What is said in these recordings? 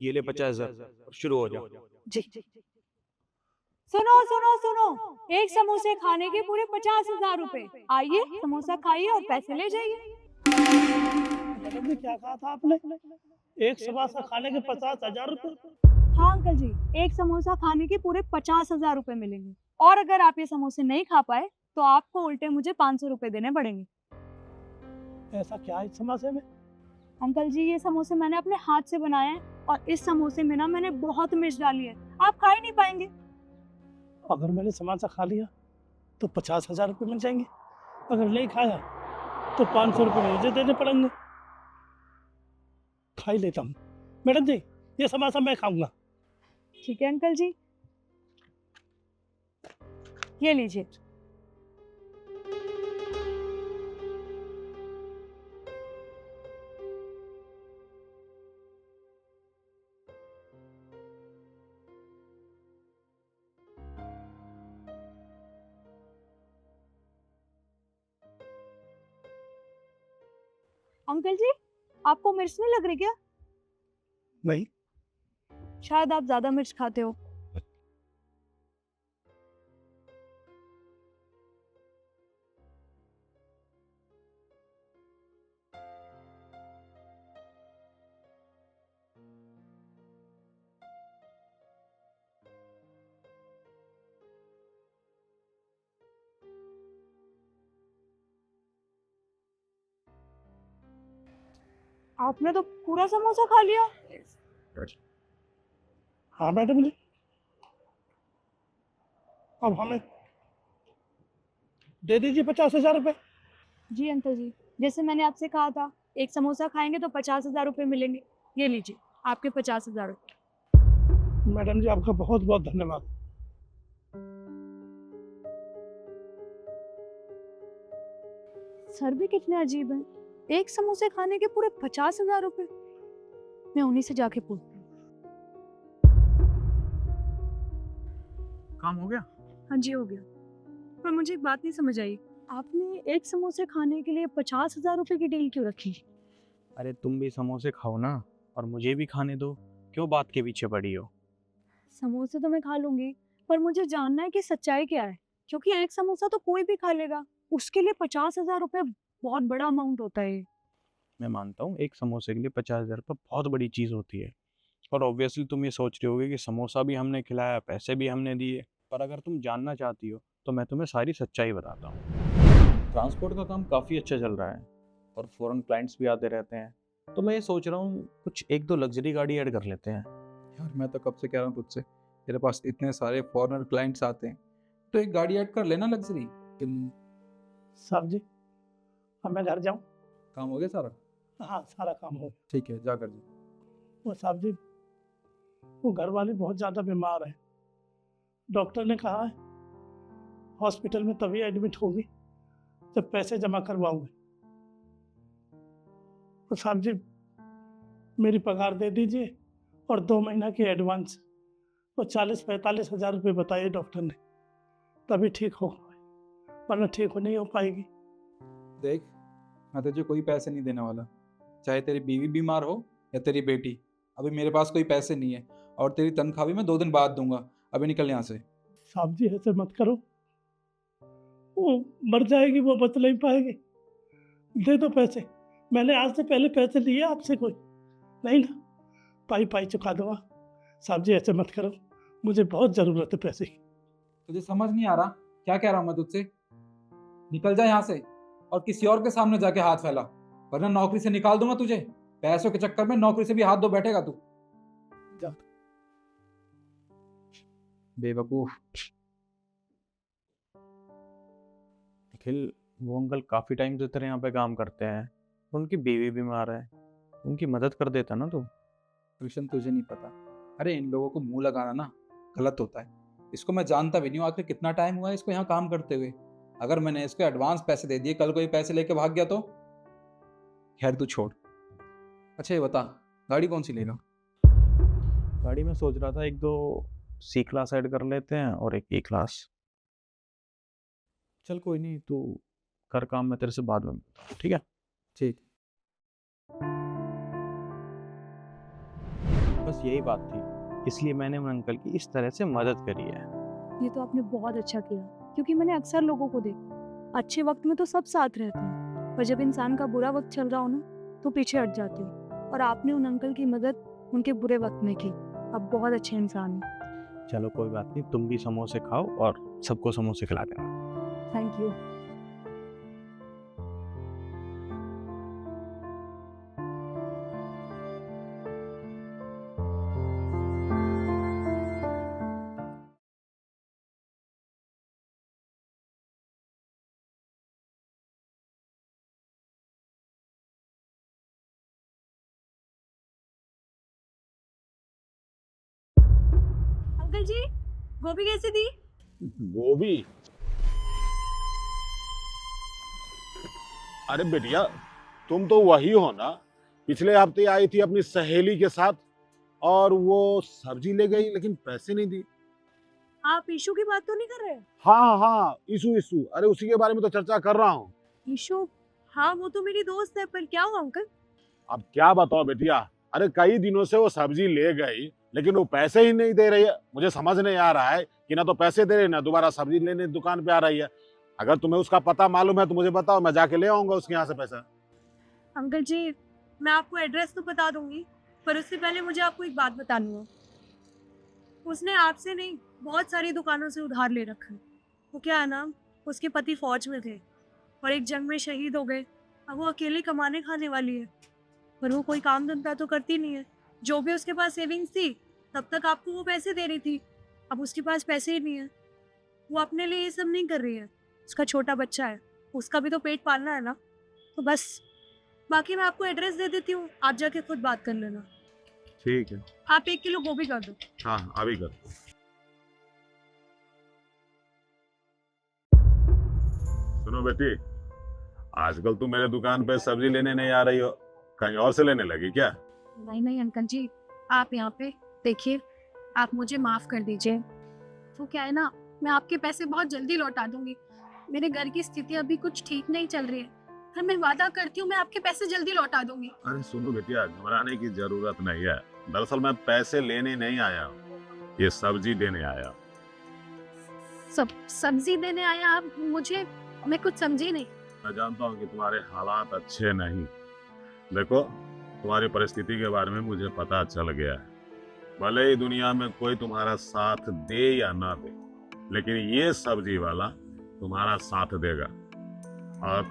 ये ले 50,000, शुरू हो जा। जी। सुनो सुनो सुनो, एक समोसे खाने के पूरे 50,000 रुपए। आइए समोसा खाइए और पैसे ले जाइए। मैडम जी क्या कहा था आपने? एक समोसा खाने के 50,000 रुपये? हाँ अंकल जी, एक समोसा खाने के पूरे 50,000 रुपए मिलेंगे। और अगर आप ये समोसे नहीं खा पाए तो आपको उल्टे मुझे 500 रुपए देने पड़ेंगे। ऐसा क्या है इस समोसे में? अंकल जी, ये समोसे मैंने अपने हाथ से बनाए हैं और इस समोसे में ना मैंने बहुत मिर्च डाली है, आप खा ही नहीं पाएंगे। अगर मैंने समोसा खा लिया तो 50,000 रुपये मिल जाएंगे, अगर नहीं खाया तो 500 रुपये मुझे देने पड़ेंगे। खा ही लेता हूँ। मैडम जी ये समोसा मैं खाऊंगा। ठीक है अंकल जी, ये लीजिए। अंकल जी, आपको मिर्च नहीं लग रही क्या? नहीं। शायद आप ज्यादा मिर्च खाते हो। आपने तो पूरा समोसा खा लिया। हाँ मैडम जी, अब हमें दे दीजिए 50,000 रुपये। जी अंकल जी, जैसे मैंने आपसे कहा था, एक समोसा खाएंगे तो 50,000 रुपए मिलेंगे। ये लीजिए आपके 50,000 रुपए। मैडम जी आपका बहुत बहुत धन्यवाद। सर भी कितने अजीब हैं, एक समोसे खाने के पूरे 50,000 रुपए। मैं उन्हीं से जाके पूछती हूँ। काम हो गया? हाँ जी हो गया, पर मुझे एक बात नहीं समझ आई, आपने एक समोसे खाने के लिए 50,000 रुपए की डील क्यों रखी? अरे तुम भी समोसे खाओ ना, और मुझे भी खाने दो। क्यों बात के पीछे पड़ी हो? समोसे तो मैं खा लूंगी, पर मुझे जानना है कि सच्चाई क्या है, क्योंकि एक समोसा तो कोई भी खा लेगा, उसके लिए 50,000 रुपए बहुत बड़ा अमाउंट होता है। मैं मानता हूँ एक समोसे के लिए 50,000 रुपये बहुत बड़ी चीज़ होती है, और ऑब्वियसली तुम ये सोच रहे होगे कि समोसा भी हमने खिलाया, पैसे भी हमने दिए। पर अगर तुम जानना चाहती हो तो मैं तुम्हें सारी सच्चाई बताता हूँ। ट्रांसपोर्ट का काम काफ़ी अच्छा चल रहा है और फॉरेन क्लाइंट्स भी आते रहते हैं, तो मैं ये सोच रहा हूँ कुछ एक दो लग्जरी गाड़ी ऐड कर लेते हैं। यार मैं तो कब से कह रहा हूँ तुझसे, तेरे पास इतने सारे फॉरेनर क्लाइंट्स आते हैं तो एक गाड़ी ऐड कर लेना लग्जरी। लेकिन साहब जी अब मैं घर जाऊँ? काम हो गया सारा? हाँ सारा काम हो गया। ठीक है जा कर जी। वो साहब जी वो घर वाली बहुत ज़्यादा बीमार है, डॉक्टर ने कहा है हॉस्पिटल में तभी एडमिट होगी जब पैसे जमा करवाऊंगे। तो साहब जी मेरी पगार दे दीजिए और 2 महीना की एडवांस, वो 40-45 हज़ार रुपये बताइए डॉक्टर ने, तभी ठीक हो, वरना ठीक हो नहीं हो पाएगी। देख मैं तुझे कोई पैसे नहीं देने वाला, चाहे तेरी बीवी बीमार हो या तेरी बेटी। अभी मेरे पास कोई पैसे नहीं है और तेरी तनख्वाह भी मैं 2 दिन बाद दूंगा। अभी निकल यहाँ से। साहब जी ऐसे मत करो, वो मर जाएगी, वो बच नहीं पाएगी। दे दो पैसे, मैंने आज से पहले पैसे लिए आपसे कोई नहीं ना, पाई पाई चुका दूंगा। साहब जी ऐसे मत करो, मुझे बहुत ज़रूरत है पैसे की। तुझे समझ नहीं आ रहा क्या कह रहा हूँ मैं तुझसे? निकल जा यहाँ से और किसी और के सामने जाके हाथ फैला, वरना नौकरी से निकाल दूंगा तुझे। पैसों के चक्कर में नौकरी से भी हाथ धो बैठेगा तू। जा। बेवकूफ। निखिल, वो अंकल काफ़ी टाइम से तेरे यहाँ पे काम करते हैं, उनकी बीवी बीमार है, उनकी मदद कर देता ना तू। ट्यूशन तुझे नहीं पता, अरे इन लोगों को मुंह लगाना ना गलत होता है। इसको मैं जानता भी नहीं हूँ आखिर कितना टाइम हुआ है इसको यहाँ काम करते हुए। अगर मैंने इसको एडवांस पैसे दे दिए, कल को ये पैसे लेके भाग गया तो? खैर तू छोड़। अच्छा ये बता, गाड़ी कौन सी लेगा? गाड़ी में सोच रहा था एक दो सी क्लास ऐड कर लेते हैं और एक ई क्लास। चल कोई नहीं, तू कर काम, मैं तेरे से बाद में मिलता हूँ, ठीक है? ठीक। बस बस यही बात थी, इसलिए मैंने उन अंकल की इस तरह से मदद करी है। ये तो आपने बहुत अच्छा किया, क्योंकि मैंने अक्सर लोगों को देखा, अच्छे वक्त में तो सब साथ रहते हैं, पर जब इंसान का बुरा वक्त चल रहा हो ना तो पीछे हट जाते हैं। और आपने उन अंकल की मदद उनके बुरे वक्त में की। आप बहुत अच्छे इंसान हैं। चलो कोई बात नहीं, तुम भी समोसे खाओ और सबको समोसे खिला देना। Thank you. अंकल जी, गोभी कैसे दी? गोभी? अरे बेटिया, तुम तो वही हो ना, पिछले हफ्ते आई थी अपनी सहेली के साथ और वो सब्जी ले गई लेकिन पैसे नहीं दी। आप ईशू की बात तो नहीं कर रहे? हाँ हाँ, इशू इशू, अरे उसी के बारे में तो चर्चा कर रहा हूँ। ईशू? हाँ, वो तो मेरी दोस्त है, पर क्या हुआ अंकल? अब क्या बताओ बेटिया, अरे कई दिनों से वो सब्जी ले गई लेकिन वो पैसे ही नहीं दे रही है। मुझे समझ नहीं आ रहा है कि ना तो पैसे दे रही ना दोबारा सब्जी लेने दुकान पे आ रही है। अगर तुम्हें उसका पता मालूम है तो मुझे बताओ, मैं जाके ले आऊंगा उसके यहाँ से पैसा। अंकल जी, मैं आपको एड्रेस तो बता दूंगी, पर उससे पहले मुझे आपको एक बात बतानी है। उसने आपसे नहीं, बहुत सारी दुकानों से उधार ले रखा है। वो क्या है ना, उसके पति फौज में थे और एक जंग में शहीद हो गए। अब वो अकेले कमाने खाने वाली है, पर वो कोई काम धंधा तो करती नहीं है। जो भी उसके पास सेविंग्स थी तब तक आपको वो पैसे दे रही थी, अब उसके पास पैसे ही नहीं है। वो अपने लिए ये सब नहीं कर रही है, उसका छोटा बच्चा है, उसका भी तो पेट पालना है ना। तो बस, बाकी मैं आपको एड्रेस दे देती हूँ, आप जाके खुद बात कर लेना। ठीक है। आप 1 किलो गोभी कर दो। हाँ अभी कर। सुनो बेटी, आजकल तुम मेरे दुकान पे सब्जी लेने नहीं आ रही हो, कहीं और से लेने लगी क्या? नहीं नहीं अंकल जी, आप यहाँ पे देखिए, आप मुझे माफ़ कर दीजिए। तो क्या है ना, मैं आपके पैसे बहुत जल्दी लौटा दूंगी। मेरे घर की स्थिति अभी कुछ ठीक नहीं चल रही है, पर मैं वादा करती हूँ मैं आपके पैसे जल्दी लौटा दूंगी। अरे सुनो बेटिया, घबराने की जरूरत नहीं है। दरअसल मैं पैसे लेने नहीं आया हूँ, ये सब्जी देने आया हूँ। सब्जी देने आया आप? मुझे, मैं कुछ समझी नहीं। मैं जानता हूँ कि तुम्हारे हालात अच्छे नहीं। देखो, तुम्हारी परिस्थिति के बारे में मुझे पता चल गया है। भले ही दुनिया में कोई तुम्हारा साथ दे या ना दे, लेकिन ये सब्जी वाला तुम्हारा साथ देगा और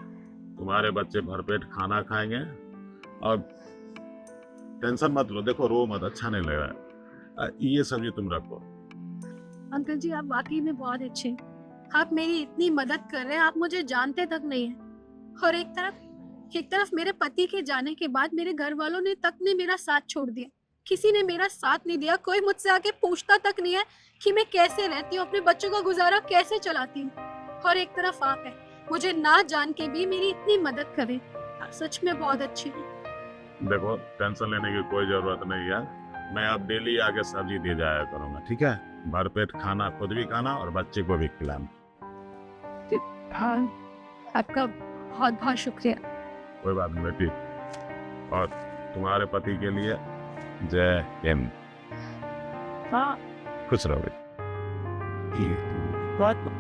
तुम्हारे बच्चे भरपेट खाना खाएंगे। और टेंशन मत लो, देखो रो मत, अच्छा नहीं लग रहा है। ये सब्जी तुम रखो। अंकल जी, आप वाकई में बहुत अच्छे हैं। आप मेरी इतनी मदद कर रहे हैं, आप मुझे जानते तक नहीं हैं। और एक तरफ मेरे पति के जाने के बाद मेरे घर वालों ने तक ने मेरा साथ छोड़ दिया। किसी ने मेरा साथ नहीं दिया, कोई मुझसे आके पूछता तक नहीं है कि मैं कैसे रहती हूँ, अपने बच्चों का गुजारा कैसे चलाती हूँ। और एक तरफ आप है, मुझे ना जान के भी मेरी इतनी मदद करें। आप सच में बहुत अच्छी हैं। देखो, टेंशन लेने की कोई जरूरत नहीं है। मैं अब डेली आके सब्जी दे जाया करूंगा, ठीक है? भरपेट खाना खुद भी खाना और बच्चे को भी खिलाना। हाँ, आपका बहुत बहुत शुक्रिया। कोई बात नहीं बेटी। और तुम्हारे पति के लिए जय हिंद। हाँ, खुश रहो बेटी। बहुत।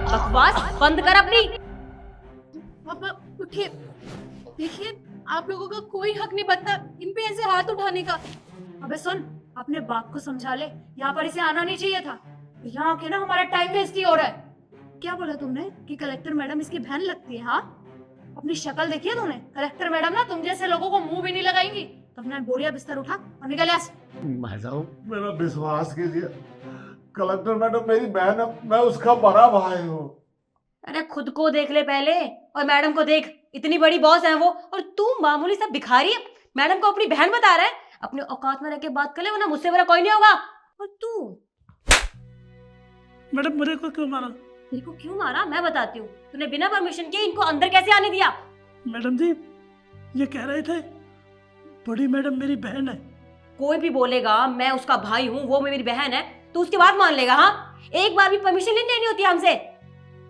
बकवास बंद कर अपनी। पापा उठिए, देखिए आप लोगों का कोई हक नहीं बनता इन पे ऐसे हाथ उठाने का। अबे सुन, अपने बाप को समझा ले, यहाँ पर इसे आना नहीं चाहिए था। यहाँ आके ना हमारा टाइम वेस्ट ही हो रहा है। क्या बोला तुमने कि कलेक्टर मैडम इसकी बहन लगती है? हाँ, अपनी शक्ल देखी है तुमने? कलेक्टर मैडम ना तुम जैसे लोगों को मुंह भी नहीं लगाएंगी। तो अपना बोरिया बिस्तर उठा और निकल यहाँ से। मैडम, मेरा विश्वास कीजिए, कलेक्टर मैडम मेरी बहन है, मैं उसका बड़ा भाई हूँ। अरे खुद को देख ले पहले और मैडम को देख, इतनी बड़ी बॉस है वो और तू मामूली सा भिखारी है। मैडम को अपनी बहन बता रहा है। अपने औकात में रह के बात कर ले, वरना मुझसे बड़ा कोई नहीं होगा। और तू मैडम मेरे को क्यों मारा? तेरे को क्यों मारा मैं बताती हूँ। तूने बिना परमिशन के इनको अंदर कैसे आने दिया? मैडम जी, ये कह रहे थे बड़ी मैडम मेरी बहन है। कोई भी बोलेगा मैं उसका भाई हूँ, वो मेरी बहन है, तो उसकी बात मान लेगा? हाँ, एक बार भी परमिशन नहीं लेनी होती हमसे।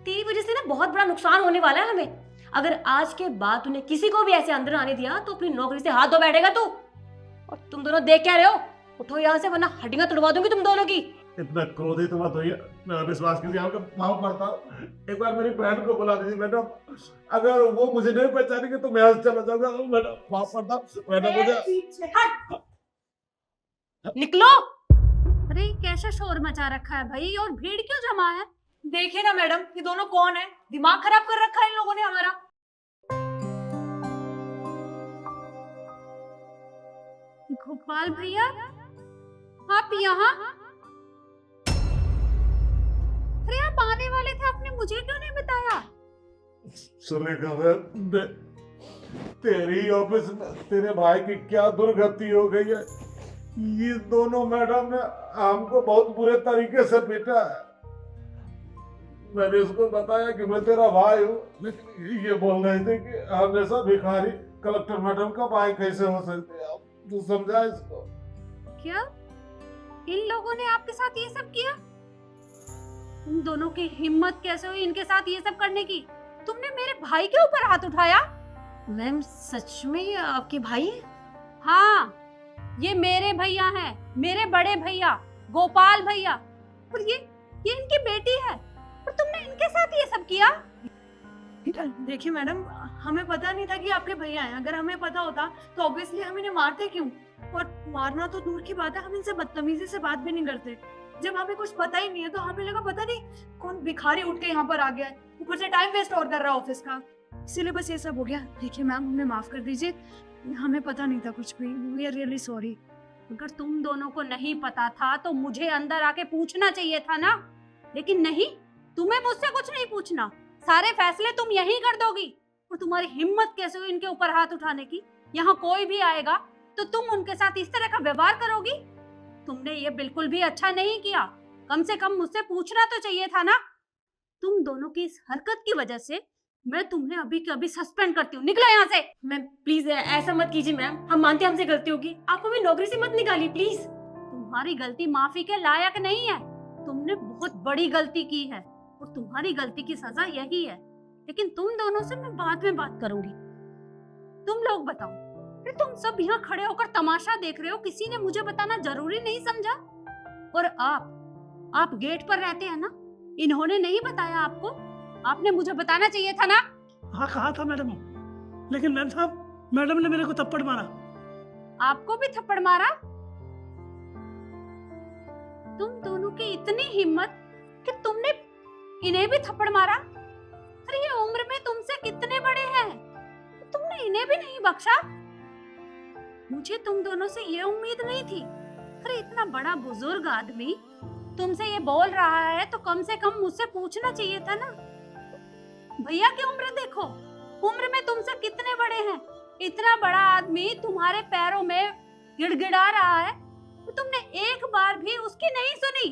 तेरी वजह से ना बहुत बड़ा नुकसान होने वाला है हमें। अगर आज के बाद तूने किसी को भी ऐसे अंदर आने दिया तो अपनी नौकरी से हाथ धो बैठेगा तू। और तुम दोनों देख क्या रहे हो? उठो यहाँ से, वरना हड्डियां तोड़वा दूंगी तुम दोनों की। इतना क्रोधित मत होइए, मेरा विश्वास कीजिए, आपका पाँव पड़ता हूं। एक बार मेरी बहन को बुला दीजिए मैडम, अगर वो मुझे नहीं पहचानेंगे तो मैं आज चला जाऊंगा। मैडम पाँव पड़ता हूं, मैडम मुझे निकलो। अरे कैसा शोर मचा रखा है भाई, और भीड़ क्यों जमा है? देखिए ना मैडम, ये दोनों कौन है? दिमाग खराब कर रखा है इन लोगों ने हमारा। गोपाल भैया, आप यहाँ? अरे आप आने वाले थे, आपने मुझे क्यों नहीं बताया? सुलेखा बहन, तेरी ऑफिस में तेरे भाई की क्या दुर्गति हो गई है। ये दोनों मैडम ने हमको बहुत बुरे तरीके से पीटा है। मैंने उसको बताया कि मैं तेरा भाई हूँ, लेकिन ये बोल रहे थे कि हमेशा भिखारी कलेक्टर मैडम का भाई कैसे हो सकते हैं। तू समझा इसको? क्या इन लोगों ने आपके साथ ये सब किया? तुम दोनों की हिम्मत कैसे हुई इनके साथ ये सब करने की? तुमने मेरे भाई के ऊपर हाथ उठाया? मैम सच में ये आपके भाई है? हाँ, ये मेरे भैया हैं, मेरे बड़े भैया गोपाल भैया। और ये इनकी बेटी है, और तुमने इनके साथ ये सब किया? देखिए मैडम, हमें पता नहीं था कि आपके भैया हैं। अगर हमें पता होता तो ऑब्वियसली हम इन्हें मारते क्यों? और मारना तो दूर की बात है, हम इनसे बदतमीजी से बात भी नहीं करते। जब हमें कुछ पता ही नहीं है तो हमें लगा पता नहीं कौन भिखारी उठ के यहाँ पर आ गया है, ऊपर से टाइम वेस्ट और कर रहा है ऑफिस का, इसीलिए बस ये सब हो गया। देखिए मैम, हमें माफ कर दीजिए, हमें पता नहीं था कुछ भी। We are really sorry. अगर तुम दोनों को नहीं पता था तो मुझे अंदर आके पूछना चाहिए था ना, लेकिन नहीं, तुम्हें मुझसे कुछ नहीं पूछना, सारे फैसले तुम यहीं कर दोगी। और तुम्हारी हिम्मत कैसे हुई इनके ऊपर हाथ उठाने की? यहाँ कोई भी आएगा तो तुम उनके साथ इस तरह का व्यवहार करोगी? तुमने ये बिल्कुल भी अच्छा नहीं किया। कम से कम मुझसे पूछना तो चाहिए था ना। तुम दोनों की इस हरकत की वजह से मैं तुम्हें अभी के अभी सस्पेंड करती हूँ। निकलो यहाँ से। मैम प्लीज ऐसा मत कीजिए मैम, हम मानते हैं हमसे गलती होगी, आप हमें नौकरी से मत निकालिए प्लीज। तुम्हारी गलती माफी के लायक नहीं है। तुमने बहुत बड़ी गलती की है और तुम्हारी गलती की सजा यही है। लेकिन तुम दोनों से मैं बाद में बात करूंगी। तुम लोग बताओ, अरे तुम सब यहाँ खड़े होकर तमाशा देख रहे हो, किसी ने मुझे बताना जरूरी नहीं समझा? और आप गेट पर रहते हैं ना, इन्होंने नहीं बताया आपको? आपने मुझे बताना चाहिए था ना। हाँ कहा था मैडम, लेकिन मैम साहब, मैडम ने मेरे को थप्पड़ मारा। आपको भी थप्पड़ मारा? तुम दोनों की इतनी हिम्मत कि तुमने इन्हें भी थप्पड़ मारा? अरे ये उम्र में तुमसे कितने बड़े हैं, तुमने इन्हें भी नहीं बख्शा? मुझे तुम दोनों से ये उम्मीद नहीं थी। अरे इतना बड़ा बुजुर्ग आदमी तुमसे ये बोल रहा है तो कम से कम मुझसे पूछना चाहिए था ना। भैया की उम्र देखो, उम्र में तुमसे कितने बड़े हैं। इतना बड़ा आदमी तुम्हारे पैरों में गिड़गिड़ा रहा है तो तुमने एक बार भी उसकी नहीं सुनी।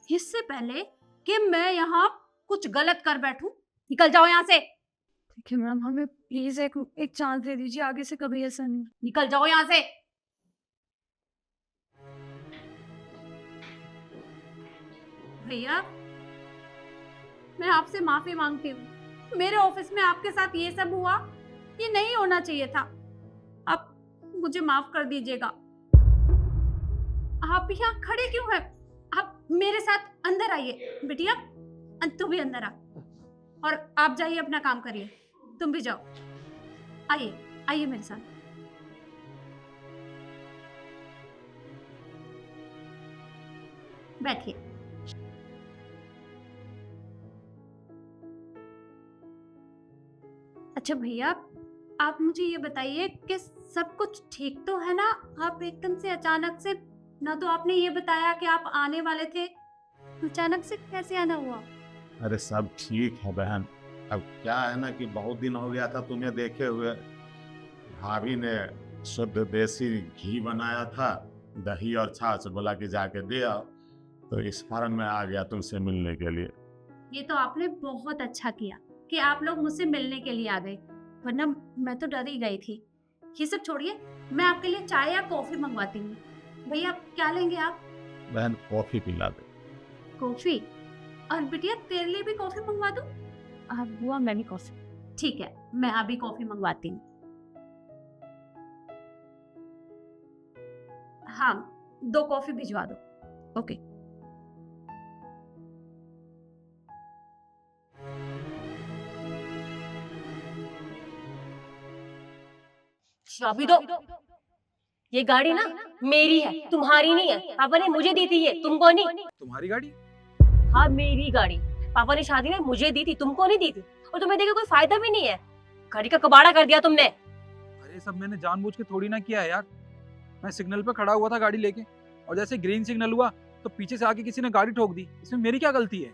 इससे पहले कि मैं यहाँ कुछ गलत कर बैठूं, निकल जाओ यहाँ से। ठीक है मैम, हमें प्लीज एक चांस दे दीजिए, आगे से कभी ऐसा नहीं। निकल जाओ यहाँ से। भैया, मैं आपसे माफी मांगती हूँ। मेरे ऑफिस में आपके साथ ये सब हुआ, ये नहीं होना चाहिए था। आप मुझे माफ कर दीजिएगा। आप यहाँ खड़े क्यों हैं? आप मेरे साथ अंदर आइए। बिटिया, तू भी अंदर आ, और आप जाइए अपना काम करिए। तुम भी जाओ, आइए आइए मेरे साथ। बैठिए। अच्छा भैया, आप मुझे ये बताइए कि सब कुछ ठीक तो है ना? आप एकदम से अचानक से, ना तो आपने ये बताया कि आप आने वाले थे, अचानक से कैसे आना हुआ? अरे सब ठीक है बहन। अब क्या है ना कि बहुत दिन हो गया था तुम्हें देखे हुए। भाभी ने शुद्ध देसी घी बनाया था, दही और छाछ, बोला कि जाके दे आओ, तो इस कारण मैं आ गया तुमसे मिलने के लिए। ये तो आपने बहुत अच्छा किया कि आप लोग मुझसे मिलने के लिए आ गए। वरना मैं तो डर ही गई थी। ये सब छोड़िए, मैं आपके लिए चाय या कॉफी मंगवाती हूँ। भैया क्या लेंगे आप? बहन कॉफी पिला दे। कॉफी? और बिटिया तेरे लिए भी कॉफी मंगवा दूँ? बुआ मैं भी कॉफी। ठीक है, मैं अभी कॉफी मंगवाती हूँ। हाँ, 2 कॉफी भिजवा दो। ओके। चाबी दो। ये गाड़ी ना मेरी है, तुम्हारी नहीं है। पापा ने मुझे दी थी, ये तुमको नहीं। तुम्हारी गाड़ी? हाँ मेरी गाड़ी। पापा ने शादी में मुझे दी थी, तुमको नहीं दी थी। और तुम्हें देखे कोई फायदा भी नहीं है। गाड़ी का कबाड़ा कर दिया तुमने। अरे सब मैंने जानबूझ के थोड़ी ना किया है यार। मैं सिग्नल पे खड़ा हुआ था गाड़ी लेके, और जैसे ग्रीन सिग्नल हुआ तो पीछे से आके किसी ने गाड़ी ठोक दी। इसमें मेरी क्या गलती है?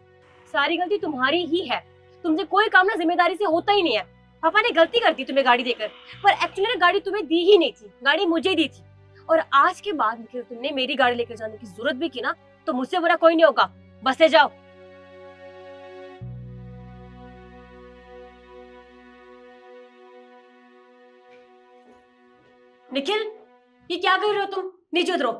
सारी गलती तुम्हारी ही है। तुमसे कोई काम ना जिम्मेदारी से होता ही नहीं है। पापा ने गलती कर दी तुम्हें गाड़ी देकर, पर एक्चुअली गाड़ी तुम्हें दी ही नहीं थी, गाड़ी मुझे दी थी। और आज के बाद निखिल तुमने मेरी गाड़ी लेकर जाने की जरूरत भी की ना, तो मुझसे बुरा कोई नहीं होगा। बस से जाओ। निखिल, ये क्या कर रहे हो तुम? नीचे उतरो।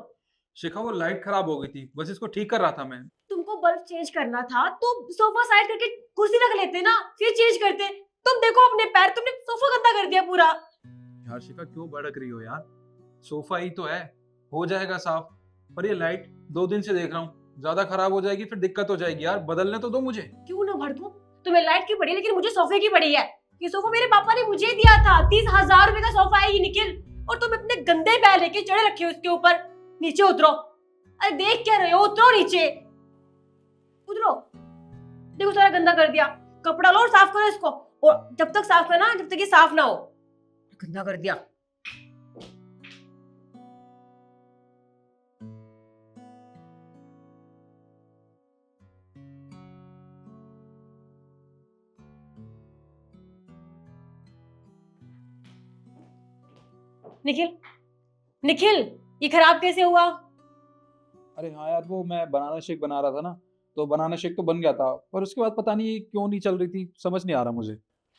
शिखा वो लाइट खराब हो गई थी, बस इसको ठीक कर रहा था मैं। तुमको बल्ब चेंज करना था तो सोफा साइड करके कुर्सी रख लेते ना, फिर चेंज करते। तुम देखो अपने पैर, तुमने सोफा गंदा कर दिया पूरा। यार शिखा क्यों भड़क रही हो यार? सोफा ही तो है, हो जाएगा साफ। पर ये लाइट 2 दिन से देख रहा हूँ, ज्यादा खराब हो जाएगी फिर दिक्कत हो जाएगी यार। बदलने तो दो मुझे। क्यों ना भड़कूं? तुम्हें लाइट की पड़ी लेकिन मुझे सोफे की पड़ी है। ये सोफा मेरे पापा ने मुझे दिया था, 30,000 रुपए का सोफा है ये निखिल। और तुम अपने गंदे पैर लेके चढ़े रखे हो इसके ऊपर। नीचे उतरो। अरे देख क्या रहे हो? उतरो नीचे, उतरो। देखो सारा गंदा कर दिया। कपड़ा लो और साफ करो इसको। और जब तक साफ करना, जब तक ये साफ ना हो। गंदा कर दिया। निखिल, निखिल, ये खराब कैसे हुआ? अरे हाँ यार, वो मैं बनाना शेक बना रहा था ना, तो बनाना शेक तो बन गया था, पर उसके बाद पता नहीं क्यों नहीं चल रही थी, समझ नहीं आ रहा मुझे।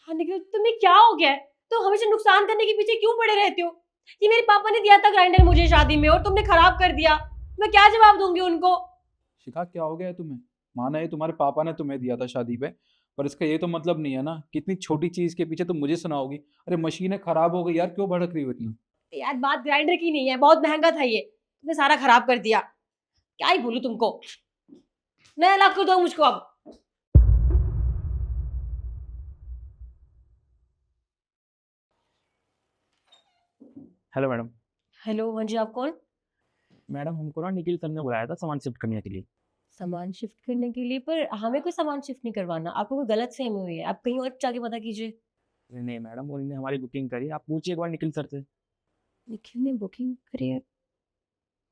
हाँ निखिल, तुम्हें क्या हो गया है? तुम हमेशा नुकसान करने के पीछे क्यों पड़े रहते हो? ये मेरे पापा ने दिया था ग्राइंडर मुझे शादी में, और तुमने खराब कर दिया। मैं क्या जवाब दूंगी उनको? शिखा क्या हो गया है तुम्हें? माना ये तुम्हारे पापा ने तुम्हें दिया था शादी पे, पर इसका ये तो मतलब नहीं है ना कितनी छोटी चीज के पीछे तुम मुझे सुनाओगी। अरे मशीनें खराब हो गई यार, क्यों भड़क रही हो इतना? यार बात ग्राइंडर की नहीं है, बहुत महंगा था ये, तुमने सारा खराब कर दिया। क्या ही बोलूं तुमको। नया ला के दो मुझको अब। Hello madam. हेलो, हाँ जी, आप कौन? मैडम हमको ना निखिल सर ने बुलाया था सामान शिफ्ट करने के लिए। सामान शिफ्ट करने के लिए? पर हमें कोई सामान शिफ्ट नहीं करवाना, आपको कोई गलत फहमी हुई है, आप कहीं और जाके पता कीजिए। अरे नहीं मैडम, उन्होंने हमारी बुकिंग करी, आप पूछिए एक बार निखिल सर से। निखिल ने बुकिंग करी है?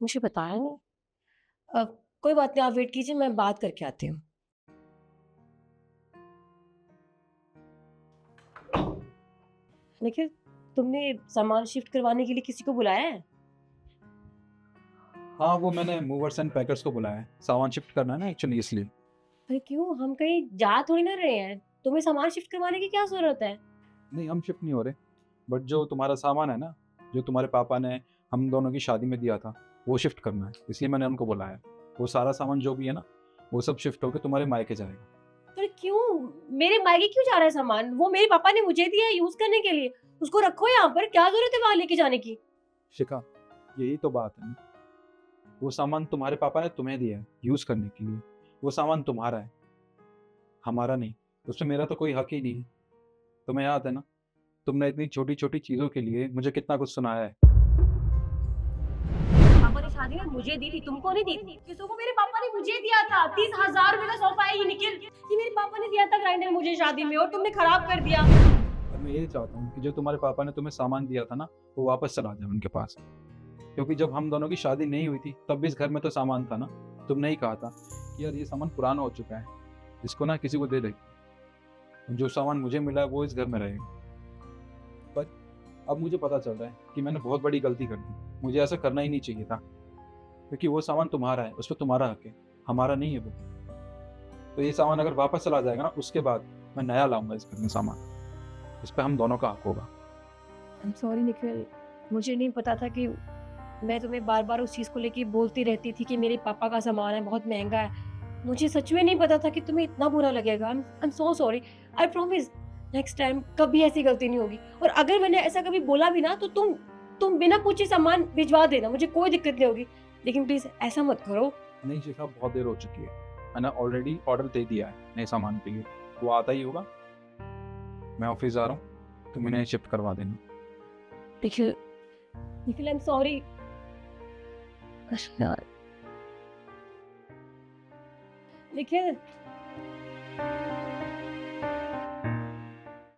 मुझे बताया नहीं। कोई बात नहीं, आप वेट कीजिए, मैं बात करके आती हूँ। निखिल, तुमने सामान शिफ्ट करवाने के लिए किसी को बुलाया है? हाँ, वो मैंने मूवर्स एंड पैकर्स को बुलाया है, सामान शिफ्ट करना है ना एक्चुअली, इसलिए। अरे क्यों, हम कहीं जा थोड़ी ना रहे हैं, तुम्हें सामान शिफ्ट करवाने की क्या जरूरत है? नहीं, हम शिफ्ट नहीं हो रहे, बट जो तुम्हारा सामान है ना, जो तुम्हारे पापा ने हम दोनों की शादी में दिया था, वो शिफ्ट करना है, इसलिए मैंने उनको बुलाया। वो सारा सामान जो भी है ना, वो सब शिफ्ट होकर तुम्हारे मायके जाएगा। पर क्यों? मेरे मायके क्यों जा रहा है सामान? वो मेरे पापा ने मुझे दिया है यूज करने के लिए, उसको रखो यहाँ पर, क्या जरूरत है वहां लेके जाने की? शिखा, यही तो बात है ना, वो सामान तुम्हारे पापा ने तुम्हें दिया है यूज करने के लिए, वो सामान तुम्हारा है, हमारा नहीं। उसमें मेरा तो कोई हक ही नहीं है। तुम्हें याद है ना, तुमने इतनी छोटी छोटी चीजों के लिए मुझे कितना कुछ सुनाया है। पापा ने शादी में मुझे दी थी, तुमको नहीं दी थी। ये सोफा मेरे पापा ने मुझे दिया था, 30,000 रुपए का सोफा है ये निखिल। ये मेरे पापा ने दिया था ग्राइंडर मुझे शादी में, और तुमने खराब कर दिया। और मैं यही चाहता हूँ कि जो तुम्हारे पापा ने तुम्हें सामान दिया था ना, वो वापस चला जाए उनके पास, क्योंकि जब हम दोनों की शादी नहीं हुई थी तब भी इस घर में तो सामान था ना। तुमने ही कहा था कि यार ये सामान पुराना हो चुका है, इसको ना किसी को दे दे। जो सामान मुझे मिला है वो इस घर में रहेगा। पर अब मुझे पता चल रहा है कि मैंने बहुत बड़ी गलती कर दी, मुझे ऐसा करना ही नहीं चाहिए था, क्योंकि वो सामान तुम्हारा है, उस पर तुम्हारा हक है, हमारा नहीं है वो। तो ये सामान अगर वापस चला जाएगा ना, उसके बाद मैं नया लाऊंगा इस घर में सामान। इस पर हम दोनों का हक होगा। आई एम सॉरी निखिल, मुझे नहीं पता था कि मैं तुम्हें बार बार उस चीज़ को लेके बोलती रहती थी कि मेरे पापा का सामान है, बहुत महंगा है। मुझे सच में नहीं पता था कि तुम्हें इतना बुरा लगेगा। I am so sorry. I promise next time कभी ऐसी गलती नहीं होगी। और अगर मैंने ऐसा कभी बोला भी ना तो तुम बिना पूछे सामान भिजवा देना, मुझे कोई दिक्कत नहीं होगी। लेकिन प्लीज ऐसा मत करो। नहीं शिखा, बहुत देर हो चुकी है, मैंने ऑलरेडी ऑर्डर दे दिया है नए सामान के लिए, वो आता ही होगा। मैं ऑफिस जा रहा हूँ, तुम इन्हें शिफ्ट करवा देना। Nikhil Nikhil I am sorry यार। निखिल